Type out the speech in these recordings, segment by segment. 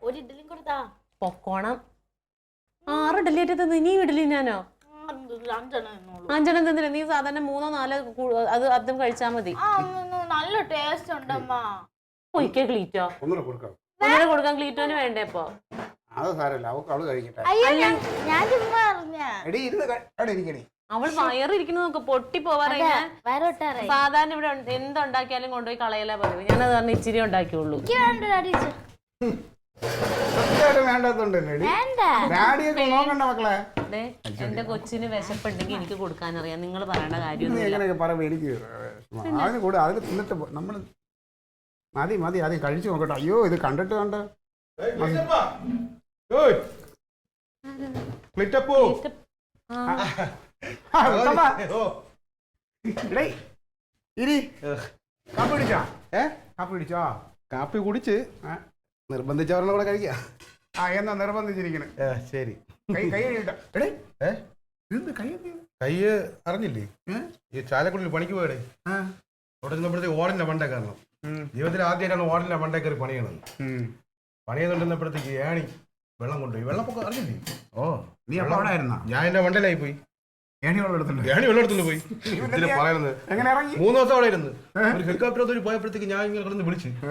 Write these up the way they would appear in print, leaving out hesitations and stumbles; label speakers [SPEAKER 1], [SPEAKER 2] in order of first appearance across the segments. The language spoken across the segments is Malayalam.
[SPEAKER 1] ഒരു ഇഡ്ഡലിയും കൊടുത്താ
[SPEAKER 2] പൊക്കോണം. 6 ഇഡ്ഡലി ആയിട്ട് നീ ഇഡ്ഡലി ഞാനോ 5 തിന്നില്ല. നീ സാധാരണ 3 4 അത് അതും കഴിച്ചാ മതി.
[SPEAKER 1] നല്ല ടേസ്റ്റ് ഉണ്ടമ്മ.
[SPEAKER 2] ഒരിക്കൽ ക്ലീറ്റോ ഒന്നര കൊടുക്കാൻ ക്ലീറ്റോന് വേണ്ടേ ഇപ്പൊ? അവൾ വയറിരിക്കുന്നു നോക്ക്, പൊട്ടി പോവാറായി. സാധാരണ ഇവിടെ എന്തുണ്ടാക്കിയാലും കൊണ്ടുപോയി കളയല പതിവ്. ഞാനത് പറഞ്ഞ ഇച്ചിരി ഉണ്ടാക്കിയുള്ളൂ. എന്റെ കൊച്ചിന് വിശപ്പുണ്ടെങ്കിൽ എനിക്ക് കൊടുക്കാനറിയാം. നിങ്ങൾ പറയേണ്ട കാര്യം
[SPEAKER 3] മതി മതി ആദ്യം കഴിച്ചു നോക്കട്ടെ. അയ്യോ ഇത് കണ്ടിട്ട് കണ്ട്
[SPEAKER 4] കാപ്പി കുടിച്ച് നിർബന്ധിച്ചവരുടെ കൂടെ കഴിക്കാം.
[SPEAKER 3] എന്നാ നിർബന്ധിച്ചിരിക്കണേ.
[SPEAKER 4] ശരി.
[SPEAKER 3] കൈ
[SPEAKER 4] അറിഞ്ഞില്ലേ ഈ ചാലക്കുടിയിൽ പണിക്ക് പോയടേ. അവിടെ നിന്നപ്പോഴത്തേക്ക് ഓടിന്റെ മണ്ടേ കാരണം ജീവിതത്തിൽ ആദ്യമായിട്ടാണ് ഓടിന്റെ മണ്ടേ കയറി പണിയണത്. പണിയെന്നുണ്ടെന്നപ്പോഴത്തേക്ക് ഏണി വെള്ളം കൊണ്ടുപോയി. വെള്ളപ്പൊക്കം അറിഞ്ഞില്ലേ?
[SPEAKER 3] നീ
[SPEAKER 4] ഞാൻ എന്റെ മണ്ടയിലായി പോയി. ഏണി വെള്ളം എടുത്തുകൊണ്ട് പോയി. പറയുന്നത് 3 ദിവസം അവിടെ ഇരുന്ന് ഒരു ഹെലികോപ്റ്റർ പോയപ്പോഴത്തേക്ക് ഞാൻ ഇങ്ങനെ കിടന്ന്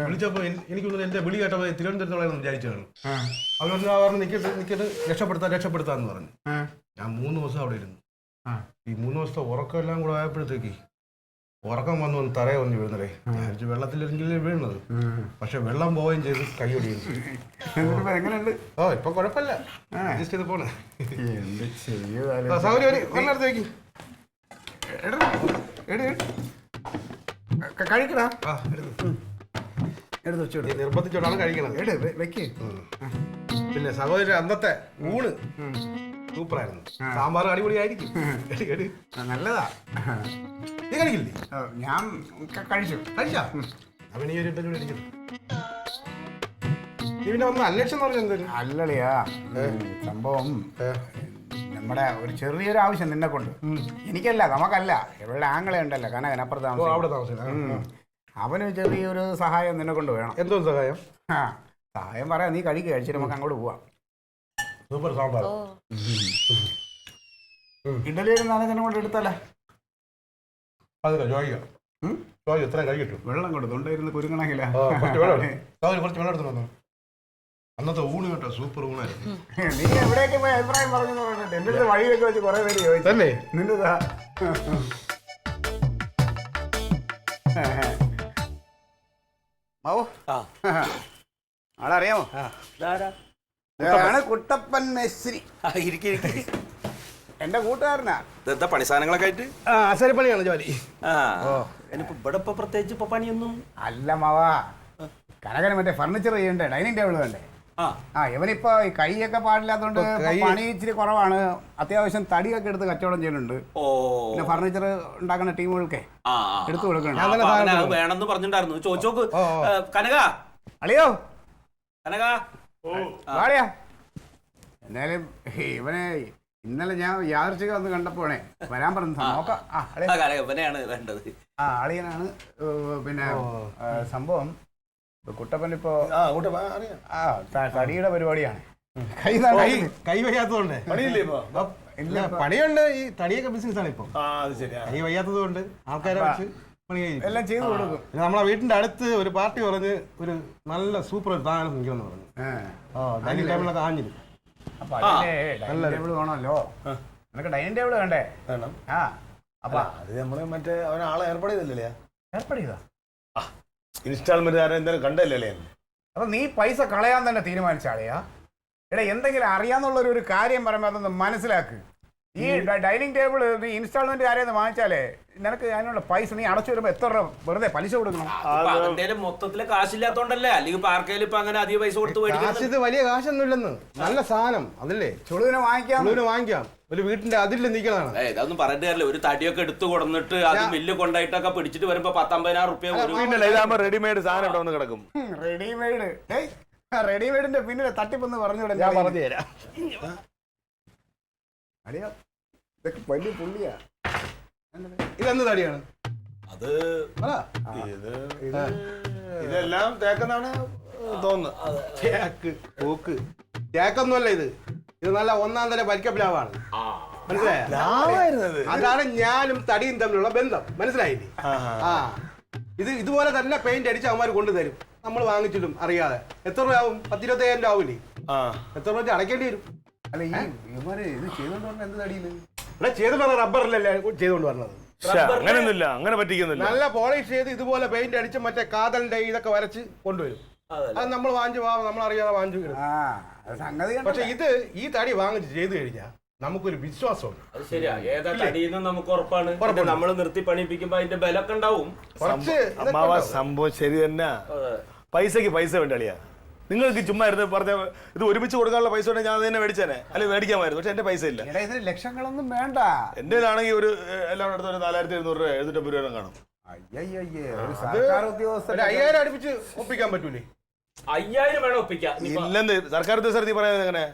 [SPEAKER 4] വിളിച്ചപ്പോ എനിക്ക് എന്റെ വിളി കേട്ടപ്പോ തിരുവനന്തപുരത്തോളം വിചാരിച്ചാണ്. അവർ പറഞ്ഞു നിക്കട്ട് രക്ഷപ്പെടുത്താന്ന് പറഞ്ഞു. ഞാൻ 3 ദിവസം അവിടെ ഇരുന്നു. ഈ 3 ദിവസത്തെ ഉറക്കം എല്ലാം കൂടെ ആയപ്പോഴത്തേക്ക് ഉറക്കം വന്നു തറയെ വന്ന് വീഴുന്നതേ. ഞാൻ വെള്ളത്തിലെങ്കിലും വീഴുന്നത്. പക്ഷെ വെള്ളം പോവുകയും ചെയ്ത് കൈ ഒടിയും. ഇപ്പൊ കുഴപ്പമില്ല, അഡ്ജസ്റ്റ് ചെയ്ത് പോണേ.
[SPEAKER 3] കഴിക്കടാ,
[SPEAKER 4] നിർബന്ധിച്ചോണ്ടാണ് കഴിക്കണത്. പിന്നെ സഹോദരി അന്നത്തെ ഊണ് സൂപ്പറായിരുന്നു. സാമ്പാർ അടിപൊളിയായിരിക്കും.
[SPEAKER 3] നല്ലതാ.
[SPEAKER 4] നീ കഴിക്കില്ലേ?
[SPEAKER 3] ഞാൻ കഴിച്ചാ
[SPEAKER 4] അവൻ ഈ ഒരു ഇരിക്കുന്നു. നീ പിന്നെ ഒന്ന് അന്വേഷണം പറഞ്ഞു എന്തെങ്കിലും?
[SPEAKER 3] അല്ലളിയാ, സംഭവം നമ്മുടെ ഒരു ചെറിയൊരു ആവശ്യം നിന്നെ കൊണ്ട്. എനിക്കല്ല, നമുക്കല്ല, ഇവിടെ ആങ്ങളെ ഉണ്ടല്ലോ കനകനപ്പുറത്ത് താമസം. അവന് ചെറിയൊരു സഹായം നിന്നെ കൊണ്ട് വേണം.
[SPEAKER 4] എന്തോ സഹായം?
[SPEAKER 3] സഹായം പറയാം, നീ കഴിച്ചിട്ട് നമുക്ക് അങ്ങോട്ട് പോവാം.
[SPEAKER 4] സൂപ്പർ സാമ്പാർ.
[SPEAKER 3] ഇഡലി ഒരു 4 കൊണ്ട് എടുത്തല്ലേ?
[SPEAKER 4] അതില്ല, ചോദിക്കാം. എത്ര കഴിക്കട്ടു?
[SPEAKER 3] വെള്ളം കൊടുത്തുണ്ടായിരുന്നു കുരുങ്ങണമെങ്കില.
[SPEAKER 4] കുറച്ച് വെള്ളം എടുത്തു. അന്നത്തെ ഊണ് കേട്ടോ, സൂപ്പർ ഊണായിരുന്നു.
[SPEAKER 3] നീ എവിടെയൊക്കെ പോയി അഭിപ്രായം പറഞ്ഞു എന്റെ അടുത്ത് വഴിയൊക്കെ വെച്ച് കുറെ പേര് ചോദിച്ചല്ലേ നിന്റെതാ. ആളറിയാമോ? കുട്ടപ്പൻ മേസ്ത്രി. എന്റെ കൂട്ടുകാരനാ.
[SPEAKER 5] പണി സാധനങ്ങളൊക്കെ ആയിട്ട്
[SPEAKER 4] ആശാരിപ്പണിയാണ് ജോലി.
[SPEAKER 5] ഇവിടെ ഇപ്പൊ പ്രത്യേകിച്ച് ഇപ്പൊ പണിയൊന്നും
[SPEAKER 3] അല്ല മാവാ. കനകന് മറ്റേ ഫർണിച്ചർ ചെയ്യണ്ടേ, ഡൈനിങ് ടേബിൾ വേണ്ടേ? ഇവനിപ്പോ ഈ കൈയൊക്കെ പാടില്ലാത്തോണ്ട് പണി ഇച്ചിരി കുറവാണ്. അത്യാവശ്യം തടിയൊക്കെ എടുത്ത് കച്ചവടം ചെയ്യുന്നുണ്ട്. പിന്നെ ഫർണിച്ചർ ഉണ്ടാക്കുന്ന ടീമുകൾക്കെ എടുത്തു കൊടുക്കണം.
[SPEAKER 5] വേണമെന്ന് പറഞ്ഞിട്ടുണ്ടായിരുന്നു. ചോദിച്ചോക്ക് കനക.
[SPEAKER 3] അളിയോ
[SPEAKER 5] കനക
[SPEAKER 3] വാളിയാ. എന്നാലും ഇവനെ ഇന്നലെ ഞാൻ യാദൃച്ഛികം ഒന്ന് കണ്ടപ്പോഴേ വരാൻ പറഞ്ഞു. നോക്കാം. അളിയനാണ്. പിന്നെ സംഭവം കുട്ടപ്പൻ ഇപ്പോ തടിയുടെ പരിപാടിയാണ്.
[SPEAKER 4] കൈ വയ്യാത്തതുകൊണ്ട് പണിയുണ്ട്. ഈ തടിയൊക്കെ ബിസിനസ് ആണ് ഇപ്പൊ. കൈ വയ്യാത്തത് കൊണ്ട് ആൾക്കാരെ വെച്ച് പണി
[SPEAKER 3] എല്ലാം ചെയ്തു കൊടുക്കും.
[SPEAKER 4] നമ്മളെ വീട്ടിന്റെ അടുത്ത് ഒരു പാർട്ടി പറഞ്ഞ് ഒരു നല്ല സൂപ്പർ ഒരു താഴെ നിൽക്കുമെന്ന് പറഞ്ഞു. ഡൈനിങ് ടേബിളൊക്കെ ആഞ്ഞിരും.
[SPEAKER 3] അപ്പൊ ഡൈനിങ് ടേബിൾ വേണമല്ലോ. നിനക്ക് ഡൈനിങ് ടേബിൾ വേണ്ടേ?
[SPEAKER 4] വേണം. അപ്പൊ അത് നമ്മള് മറ്റേ അവനാളെ ഏർപ്പാട് ചെയ്തല്ലേ?
[SPEAKER 3] ഏർപ്പാട് ചെയ്താ
[SPEAKER 4] ഇൻസ്റ്റാൾമെന്റ് എന്തായാലും കണ്ടല്ലേ?
[SPEAKER 3] അപ്പൊ നീ പൈസ കളയാൻ തന്നെ തീരുമാനിച്ച ആളെയാ? എടാ, എന്തെങ്കിലും അറിയാന്നുള്ള ഒരു കാര്യം പറയുമ്പോ അതൊന്ന് മനസ്സിലാക്ക്. ഈ ഡൈനിങ് ടേബിൾ നീ ഇൻസ്റ്റാൾമെന്റ് കാര്യം വാങ്ങിച്ചാലേ നിനക്ക് അതിനുള്ള പൈസ നീ അടച്ചു വരുമ്പോ എത്ര രൂപ വെറുതെ പലിശ കൊടുക്കണം?
[SPEAKER 5] മൊത്തത്തില് കാശില്ലാത്തോണ്ടല്ലേ? അല്ലെങ്കിൽ പാർക്കയിൽ ഇപ്പൊ അങ്ങനെ അധികം പൈസ കൊടുത്ത്
[SPEAKER 4] ഇത് വലിയ കാശൊന്നും ഇല്ലെന്ന്. നല്ല സാധനം അതല്ലേ,
[SPEAKER 3] ചുളുവിനെ
[SPEAKER 4] വാങ്ങിക്കാം. ഒരു വീട്ടിന്റെ അതിൽ നിൽക്കണതാണ്.
[SPEAKER 5] ഇതൊന്നും പറഞ്ഞിട്ട് കാര്യമില്ല. ഒരു തടിയൊക്കെ എടുത്തു കൊടുത്തിട്ട് അത് മില്ല് കൊണ്ടായിട്ടൊക്കെ പിടിച്ചിട്ട് വരുമ്പോ 10-50,000
[SPEAKER 4] റുപ്യ റെഡിമെയ്ഡ് സാധനം ഇവിടെ വന്ന് കിടക്കും.
[SPEAKER 3] റെഡിമെയ്ഡിന്റെ പിന്നിലെ തട്ടിപ്പൊന്ന് പറഞ്ഞു
[SPEAKER 4] ഞാൻ പറഞ്ഞു തരാം.
[SPEAKER 3] ഇതൊക്കെ വലിയ പുള്ളിയാ.
[SPEAKER 4] ഇതെന്ത് തടിയാണ്?
[SPEAKER 5] അത്
[SPEAKER 4] ഇതെല്ലാം തേക്കെന്നാണ് തോന്നുന്നു. കേക്കൊന്നുമല്ല ഇത് നല്ല ഒന്നാം തരം പരിക്കപ്പിലാവാണ്. മനസ്സിലായത്? അതാണ് ഞാനും തടിയും തമ്മിലുള്ള ബന്ധം. മനസ്സിലായില്ലേ? ആ ഇതുപോലെ തന്നെ പെയിന്റ് അടിച്ച് അവന്മാർ കൊണ്ടുതരും. നമ്മൾ വാങ്ങിച്ചിട്ടും അറിയാതെ. എത്ര രൂപയാവും? 10-25,000 രൂപ ആവില്ലേ? എത്ര രൂപ അടയ്ക്കേണ്ടി വരും?
[SPEAKER 3] അല്ല ഈ ഇവര് ഇത് ചെയ്തോണ്ട് പറഞ്ഞ എന്ത് തടിയില്
[SPEAKER 4] ഇവിടെ ചെയ്തോണ്ട് പറഞ്ഞ റബ്ബറിലല്ലേ ചെയ്തോണ്ട് പറഞ്ഞത്.
[SPEAKER 6] അങ്ങനെയൊന്നുമില്ല, അങ്ങനെ പറ്റിക്കുന്നില്ല.
[SPEAKER 4] നല്ല പോളിഷ് ചെയ്ത് ഇതുപോലെ പെയിന്റ് അടിച്ച് മറ്റേ കാതലിന്റെ ഇതൊക്കെ വരച്ച് കൊണ്ടുവരും. അത് നമ്മൾ വാങ്ങിച്ചു നമ്മൾ അറിയാതെ വാങ്ങിച്ചു.
[SPEAKER 3] സംഗതി.
[SPEAKER 4] പക്ഷെ ഈ തടി വാങ്ങിച്ച് ചെയ്തു കഴിഞ്ഞാൽ നമുക്കൊരു വിശ്വാസമുണ്ട്.
[SPEAKER 5] അത് ശരിയാ, ഏതാ തടിയെന്ന് നമുക്ക് ഉറപ്പാണ്. നമ്മൾ നിർത്തി പണിയിപ്പിക്കുമ്പോ അതിന്റെ ബലമൊക്കെ ഉണ്ടാവും.
[SPEAKER 6] സംഭവം ശരി തന്നെ. പൈസക്ക് പൈസ വേണ്ട അളിയാ. നിങ്ങൾക്ക് ചുമ്മാ ഇരുന്ന് പറഞ്ഞ ഇത് ഒരുമിച്ച് കൊടുക്കാനുള്ള പൈസ ഉണ്ടെങ്കിൽ ഞാൻ തന്നെ മേടിച്ചേനെ, അല്ലെങ്കിൽ മേടിക്കാമായിരുന്നു. പക്ഷെ എന്റെ പൈസ ഇല്ല.
[SPEAKER 3] ഇതിന് ലക്ഷങ്ങളൊന്നും വേണ്ട.
[SPEAKER 6] എന്റെ ആണെങ്കിൽ ഒരു എല്ലാം അടുത്ത് ഒരു 4,700 രൂപ 750 രൂപ കാണും.
[SPEAKER 3] സർക്കാർ ഉദ്യോഗസ്ഥർ
[SPEAKER 4] 5,000 അടുപ്പിച്ച് ഒപ്പിക്കാൻ പറ്റൂലേ?
[SPEAKER 5] 5,000 വേണം ഒപ്പിക്കാം.
[SPEAKER 6] ഇല്ലെന്ന് സർക്കാർ ഉദ്യോഗസ്ഥർ നീ പറയുന്നത് എങ്ങനെ?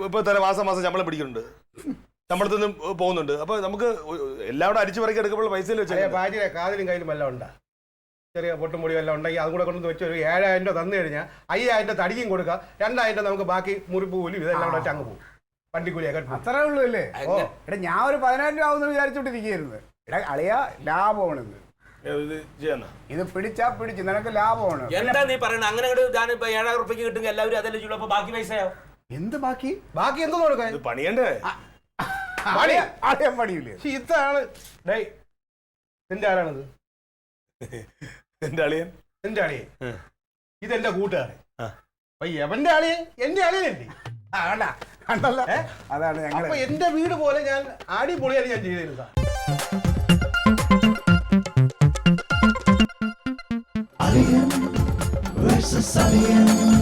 [SPEAKER 6] ഇപ്പൊ തന്നെ മാസം ശമ്പളം പിടിക്കുന്നുണ്ട്, ശമ്പളത്തിൽ നിന്ന് പോകുന്നുണ്ട്. അപ്പൊ നമുക്ക് എല്ലാവരും അരിച്ചു പറക്കി എടുക്കുമ്പോൾ പൈസ
[SPEAKER 4] ഭാര്യ കാതിലും കയ്യിലും എല്ലാം ഉണ്ടാ, ചെറിയ പൊട്ടും പൊടിയും എല്ലാം ഉണ്ടെങ്കിൽ അതും കൂടെ കൊണ്ടു വെച്ച് ഒരു 7,000 രൂപ തന്നു കഴിഞ്ഞാൽ 5,000 രൂപ തടിക്കും കൊടുക്കുക, 2,000 രൂപ നമുക്ക് ബാക്കി മുറിപ്പ് കൂലി ഇതെല്ലാം കൂടെ വെച്ച് അങ്ങ് പോകും. വണ്ടിക്കൂലിയൊക്കെ
[SPEAKER 3] അത്രേ ഉള്ളൂ അല്ലേ? എടാ ഞാൻ ഒരു 10,000 രൂപ ആവുമെന്ന് വിചാരിച്ചോണ്ടിരിക്കുകയായിരുന്നു. എടാ അളിയാ, ലാഭമാണിത്. ഇത് പിടിച്ചാ പിടിച്ച് നിനക്ക് ലാഭമാണ്.
[SPEAKER 5] എന്താ നീ പറയണ? അങ്ങനെ 7,000 രൂപയ്ക്ക് കിട്ടും എല്ലാവരും അതല്ലേ ചുള്ളൂ. അപ്പൊ ബാക്കി പൈസയോ?
[SPEAKER 3] എന്ത് ബാക്കി?
[SPEAKER 4] ബാക്കി എന്തോ കൊടുക്കാൻ
[SPEAKER 6] പണിയണ്ടേ?
[SPEAKER 3] പണിയില്ലേ?
[SPEAKER 4] ഇതാണ് എന്റെ ആരാണിത്?
[SPEAKER 6] എന്റെ അളിയൻ.
[SPEAKER 4] എന്റെ അളിയൻ ഇതെന്റെ കൂട്ടുകാരൻ. അപ്പൊ എവന്റെ അളിയൻ എന്റെ അളിയനല്ലേ?
[SPEAKER 3] കണ്ടല്ലോ, അതാണ് ഞങ്ങൾ.
[SPEAKER 4] അപ്പൊ എന്റെ വീട് പോലെ ഞാൻ അടിപൊളിയാണ് ഞാൻ ചെയ്തിരുന്നത്.
[SPEAKER 7] Alien versus Alien.